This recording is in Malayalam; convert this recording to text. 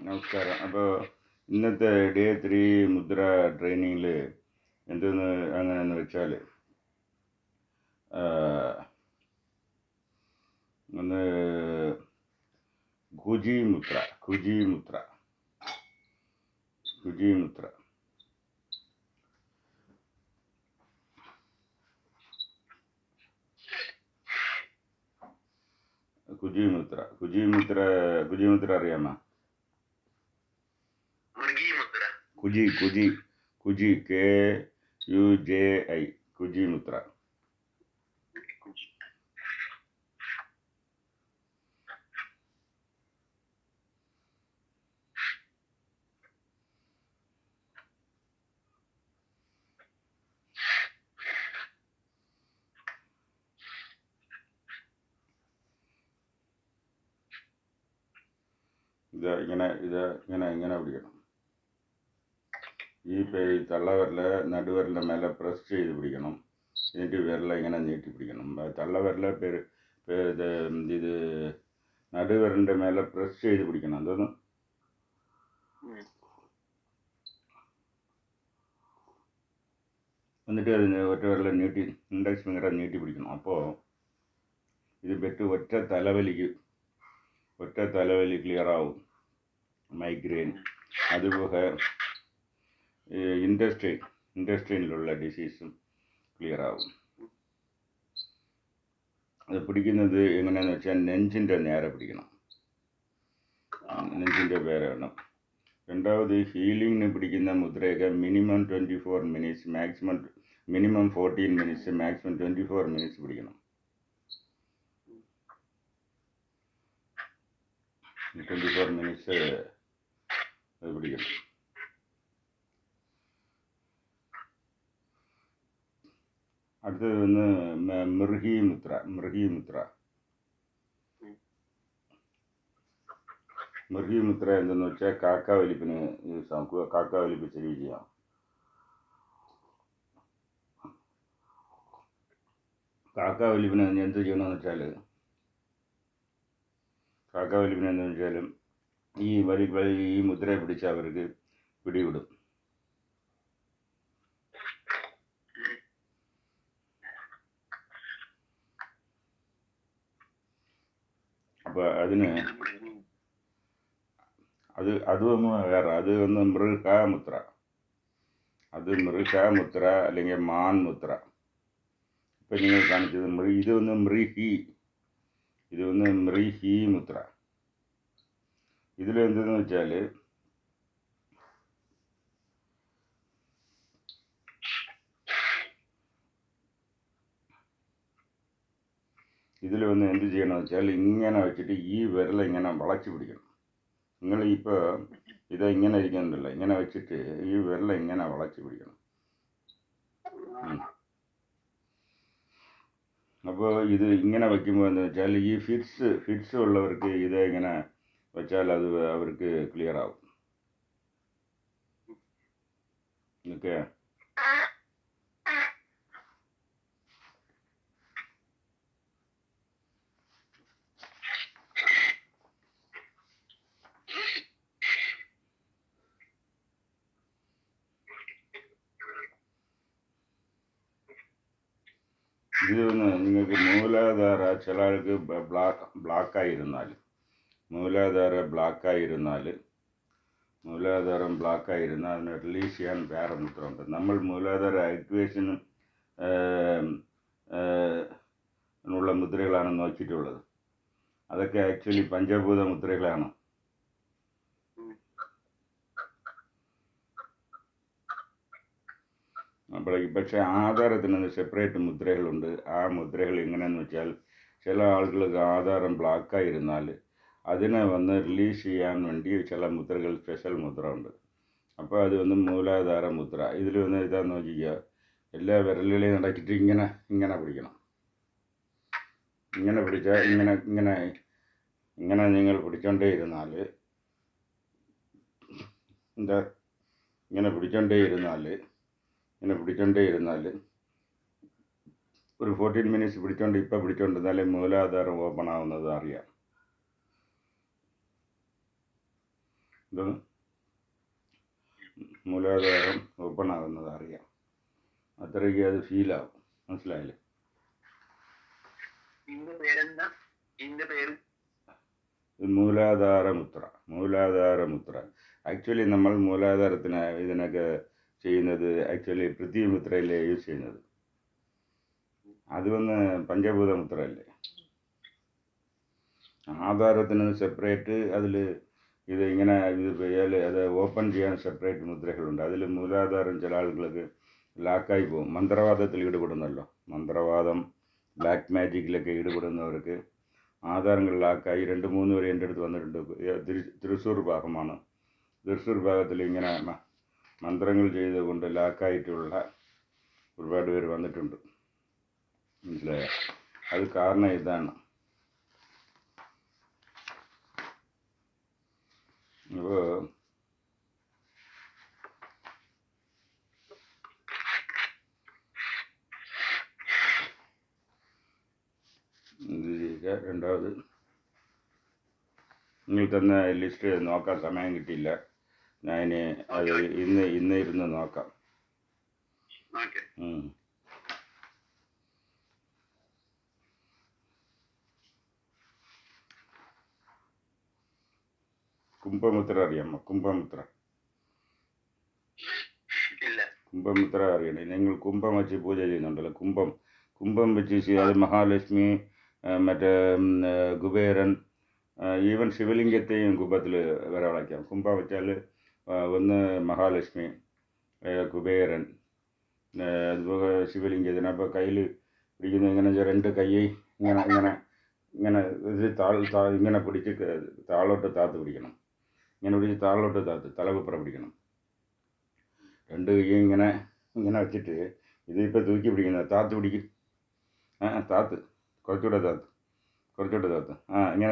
നമസ്കാരം. അപ്പോൾ ഇന്നത്തെ ഡേ 3 മുദ്ര ട്രെയിനിങ്ങിൽ എന്തെന്ന് അങ്ങനെയെന്ന് വെച്ചാൽ ഒന്ന് കുജിമുദ്ര കുജിമുദ്ര കുജിമുദ്ര കുജിമുദ്ര കുജിമുദ്ര കുജിമുദ്ര അറിയാമോ? കുജി കുജി കുജി KUJI കുജിമുദ്ര. ഇങ്ങനെ പിടിക്കണം. ഈ തള്ളവിരൽ നടുവിരലിൻ്റെ മേലെ പ്രസ് ചെയ്ത് പിടിക്കണം. എന്നിട്ട് വിരല ഇങ്ങനെ നീട്ടി പിടിക്കണം. തള്ളവിരൽ ഇത് നടുവിരലിൻ്റെ മേലെ പ്രസ് ചെയ്ത് പിടിക്കണം. എന്തോന്ന് എന്നിട്ട് അതിന് ഒറ്റ വിരൽ നീട്ടി ഇൻഡെക്സ് ഫിംഗറെ നീട്ടി പിടിക്കണം. അപ്പോൾ ഇത് ഒറ്റ തലവലി ക്ലിയർ ആവും. മൈഗ്രെയിൻ, അതുപോലെ ഇൻഡസ്ട്രിയിലുള്ള ഡിസീസും ക്ലിയർ ആവും. അത് പിടിക്കുന്നത് എങ്ങനെയാണെന്ന് വെച്ചാൽ നെഞ്ചിൻ്റെ നേരെ പിടിക്കണം. നെഞ്ചിൻ്റെ പേരെ വേണം. രണ്ടാമത് ഹീലിങ്ങിന് പിടിക്കുന്ന മുദ്രയൊക്കെ minimum 24 minutes, minimum 14 minutes, maximum 24 minutes പിടിക്കണം. 24 മിനിറ്റ്സ് അത് പിടിക്കണം. അടുത്തത് വന്ന് മൃഗീമുദ്ര എന്തെന്ന് വെച്ചാൽ കാക്കാവലിപ്പിന് കാക്കാവലിപ്പ് ശരി ചെയ്യാം. കാക്കാവലിപ്പിന് എന്ത് ചെയ്യണമെന്ന് വെച്ചാൽ ഈ മുദ്ര പിടിച്ച് അവർക്ക് പിടിവിടും. അപ്പോൾ അതിന് അതൊന്നും വേറെ, അത് ഒന്ന് മൃഗമുദ്ര, അല്ലെങ്കിൽ മാൻമുദ്ര. ഇപ്പം നിങ്ങൾ കാണിച്ചത് ഇതൊന്ന് മൃഹി മുദ്ര. ഇതിലെന്തെന്ന് വെച്ചാൽ ഇതിലൊന്ന് എന്ത് ചെയ്യണമെന്ന് വെച്ചാൽ ഇങ്ങനെ വെച്ചിട്ട് ഈ വിരൽ ഇങ്ങനെ വളച്ച് പിടിക്കണം. നിങ്ങളിപ്പോൾ ഇങ്ങനെ ഇരിക്കുന്നുണ്ടല്ലോ, ഇങ്ങനെ വെച്ചിട്ട് ഈ വിരൽ ഇങ്ങനെ വളച്ച് പിടിക്കണം. അപ്പോൾ ഇത് ഇങ്ങനെ വയ്ക്കുമ്പോൾ എന്താ വെച്ചാൽ ഈ ഫിറ്റ്സ് ഉള്ളവർക്ക് ഇത് ഇങ്ങനെ വെച്ചാൽ അത് അവർക്ക് ക്ലിയർ ആവും. ഓക്കെ. ഇതൊന്ന് നിങ്ങൾക്ക് മൂലാധാര ചില ആൾക്ക് മൂലാധാരം ബ്ലാക്കായിരുന്നാൽ അതിനെ റിലീസ് ചെയ്യാൻ വേറെ മുദ്രയുണ്ട്. നമ്മൾ മൂലാധാര ആക്ടിവേഷനും ഉള്ള മുദ്രകളാണ് നോക്കിയിട്ടുള്ളത്. അതൊക്കെ ആക്ച്വലി പഞ്ചഭൂത മുദ്രകളാണ്. പക്ഷേ ആധാരത്തിന് സെപ്പറേറ്റ് മുദ്രകളുണ്ട്. ആ മുദ്രകൾ എങ്ങനെയാണെന്ന് വെച്ചാൽ ചില ആളുകൾക്ക് ആധാരം ബ്ലാക്കായിരുന്നാൽ അതിനെ വന്ന് റിലീസ് ചെയ്യാൻ വേണ്ടി ചില മുദ്രകൾ, സ്പെഷ്യൽ മുദ്ര ഉണ്ട്. അപ്പോൾ അത് വന്ന് മൂലാധാര മുദ്ര. ഇതിൽ വന്ന് ഇതാന്ന് നോക്കിക്കുക, എല്ലാ വിരലുകളെയും നടക്കിയിട്ട് ഇങ്ങനെ പിടിക്കണം. ഇങ്ങനെ പിടിച്ചാൽ ഇങ്ങനെ നിങ്ങൾ പിടിച്ചോണ്ടേ ഇരുന്നാൽ ഇങ്ങനെ പിടിച്ചോണ്ടേ ഇരുന്നാൽ ഒരു 14 മിനിറ്റ്സ് പിടിച്ചോണ്ടിരുന്നാലേ മൂലാധാരം ഓപ്പൺ ആവുന്നത് അറിയാം. ഇതൊന്ന് മൂലാധാരം ഓപ്പൺ ആകുന്നത് അറിയാം. അത്രയ്ക്ക് അത് ഫീലാവും. മനസ്സിലായില്ലേ? മൂലാധാരമുദ്ര. മൂലാധാരമുദ്ര ആക്ച്വലി നമ്മൾ മൂലാധാരത്തിന് ഇതിനൊക്കെ ചെയ്യുന്നത് ആക്ച്വലി പൃഥ്വിമുദ്രയിലെ യൂസ് ചെയ്യുന്നത്. അത് വന്ന് പഞ്ചഭൂത മുദ്രയല്ലേ. ആധാരത്തിന് സെപ്പറേറ്റ്, അതിൽ ഇത് ഇങ്ങനെ ഇത് ചെയ്യാൽ അത് ഓപ്പൺ ചെയ്യാൻ സെപ്പറേറ്റ് മുദ്രകളുണ്ട്. അതിൽ മൂലാധാരം ചില ആളുകൾക്ക് ലാക്കായി പോകും. മന്ത്രവാദത്തിൽ ഈടുപെടുന്നല്ലോ, മന്ത്രവാദം ബ്ലാക്ക് മാജിക്കിലൊക്കെ ഈടുപെടുന്നവർക്ക് ആധാരങ്ങൾ ലാക്കായി 2-3 പേര് എൻ്റെ അടുത്ത് വന്നിട്ടുണ്ട്. തൃശ്ശൂർ ഭാഗമാണ്. തൃശ്ശൂർ ഭാഗത്തിൽ ഇങ്ങനെ മന്ത്രങ്ങൾ ചെയ്തുകൊണ്ട് ലാക്കായിട്ടുള്ള ഒരുപാട് പേര് വന്നിട്ടുണ്ട്. മനസ്സിലായോ? അത് കാരണം ഇതാണ്. അപ്പോൾ രണ്ടാമത് നിങ്ങൾ തന്ന ലിസ്റ്റ് നോക്കാൻ സമയം കിട്ടിയില്ല. ഞാൻ അത് ഇന്ന് ഇരുന്ന് നോക്കാം. കുംഭമുദ്ര അറിയാമോ? കുംഭമുദ്ര അറിയണേ. നിങ്ങൾ കുംഭം വെച്ച് പൂജ ചെയ്യുന്നുണ്ടല്ലോ. കുംഭം വെച്ച് അത് മഹാലക്ഷ്മി, മറ്റേ കുബേരൻ, ഈവൻ ശിവലിംഗത്തെയും കുംഭത്തിൽ വരവളയ്ക്കാം. കുംഭം വെച്ചാൽ ഒന്ന് മഹാലക്ഷ്മി, കുബേരൻ, അതുപോലെ ശിവലിംഗത്തിന്. അപ്പോൾ കയ്യിൽ പിടിക്കുന്ന ഇങ്ങനെ 2 കൈ ഇങ്ങനെ ഇങ്ങനെ ഇങ്ങനെ ഇത് ഇങ്ങനെ പിടിച്ച് താളോട്ട് താത്ത് പിടിക്കണം. ഇങ്ങനെ പിടിച്ച് താളോട്ട് താത്ത് തലകുപ്പുറ പിടിക്കണം. 2 കൈ ഇങ്ങനെ ഇങ്ങനെ വെച്ചിട്ട് ഇതിപ്പോൾ തൂക്കി പിടിക്കുന്നത് താത്ത് പിടിക്കും. താത്ത് കുറച്ചുകൂടെ താത്ത് ഇങ്ങനെ